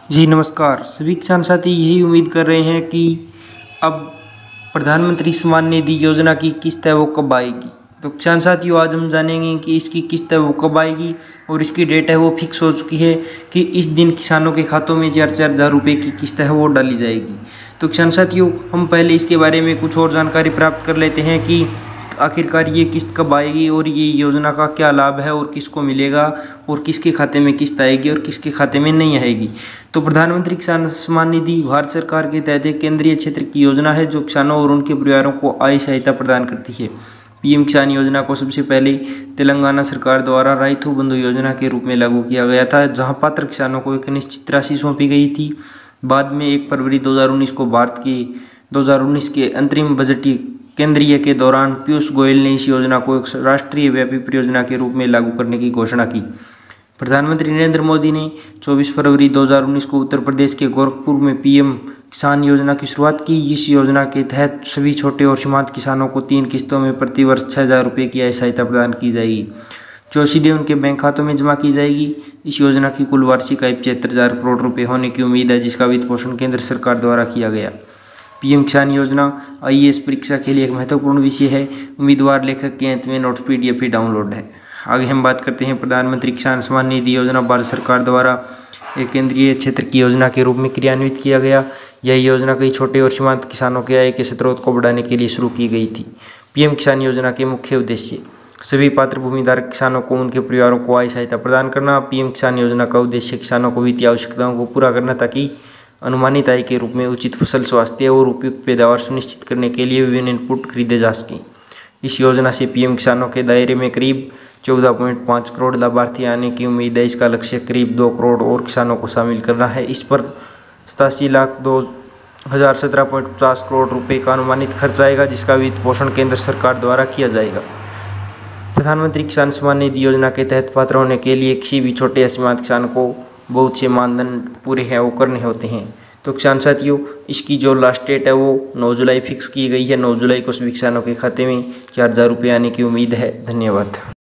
जी नमस्कार। सभी किसान साथी यही उम्मीद कर रहे हैं कि अब प्रधानमंत्री सम्मान निधि योजना की किस्त है वो कब आएगी। तो किसान साथियों, आज हम जानेंगे कि इसकी किस्त है वो कब आएगी और इसकी डेट है वो फिक्स हो चुकी है कि इस दिन किसानों के खातों में 4-4 हज़ार रुपये की किस्त है वो डाली जाएगी। तो किसान साथियों, हम पहले इसके बारे में कुछ और जानकारी प्राप्त कर लेते हैं कि आखिरकार ये किस्त कब आएगी और ये योजना का क्या लाभ है और किसको मिलेगा और किसके खाते में किस्त आएगी और किसके खाते में नहीं आएगी। तो प्रधानमंत्री किसान सम्मान निधि भारत सरकार के तहत एक केंद्रीय क्षेत्र की योजना है जो किसानों और उनके परिवारों को आय सहायता प्रदान करती है। पीएम किसान योजना को सबसे पहले तेलंगाना सरकार द्वारा राइतु बंधु योजना के रूप में लागू किया गया था, जहां पात्र किसानों को एक निश्चित राशि सौंपी गई थी। बाद में 1 फरवरी 2019 को भारत के 2019 के अंतरिम बजटीय केंद्रीय के दौरान पीयूष गोयल ने इस योजना को एक राष्ट्रीय व्यापी परियोजना के रूप में लागू करने की घोषणा की। प्रधानमंत्री नरेंद्र मोदी ने 24 फरवरी 2019 को उत्तर प्रदेश के गोरखपुर में पीएम किसान योजना की शुरुआत की। इस योजना के तहत सभी छोटे और सीमांत किसानों को 3 किस्तों में प्रति वर्ष 6,000 रुपये की आय सहायता प्रदान की जाएगी, जो सीधे उनके बैंक खातों में जमा की जाएगी। इस योजना की कुल वार्षिक आय 75,000 करोड़ रुपये होने की उम्मीद है, जिसका वित्त पोषण केंद्र सरकार द्वारा किया गया। पीएम किसान योजना आईएएस परीक्षा के लिए एक महत्वपूर्ण विषय है। उम्मीदवार लेखक के अंत में नोट्स पीडीएफ डाउनलोड है। आगे हम बात करते हैं प्रधानमंत्री किसान सम्मान निधि योजना भारत सरकार द्वारा एक केंद्रीय क्षेत्र की योजना के रूप में क्रियान्वित किया गया। यह योजना कई छोटे और सीमांत किसानों के आय के स्रोत को बढ़ाने के लिए शुरू की गई थी। पीएम किसान योजना के मुख्य उद्देश्य: सभी पात्र भूमिधारक किसानों को उनके परिवारों को आय सहायता प्रदान करना। पीएम किसान योजना का उद्देश्य किसानों को वित्तीय आवश्यकताओं को पूरा करना, ताकि अनुमानित आय के रूप में उचित फसल, स्वास्थ्य और उपयुक्त पैदावार सुनिश्चित करने के लिए विभिन्न इनपुट खरीदे जा सकें। इस योजना से पीएम किसानों के दायरे में करीब 14.5 करोड़ लाभार्थी आने की उम्मीद है। इसका लक्ष्य करीब 2 करोड़ और किसानों को शामिल करना है। इस पर 87,02,017.50 करोड़ रुपये का अनुमानित खर्च आएगा, जिसका वित्त पोषण केंद्र सरकार द्वारा किया जाएगा। प्रधानमंत्री किसान सम्मान निधि योजना के तहत पात्र होने के लिए किसी भी छोटे या सीमांत किसान को बहुत से मानदंड पूरे हैं वो करने होते हैं। तो किसान साथियों, इसकी जो लास्ट डेट है वो 9 जुलाई फिक्स की गई है। 9 जुलाई को सभी किसानों के खाते में 4,000 रुपये आने की उम्मीद है। धन्यवाद।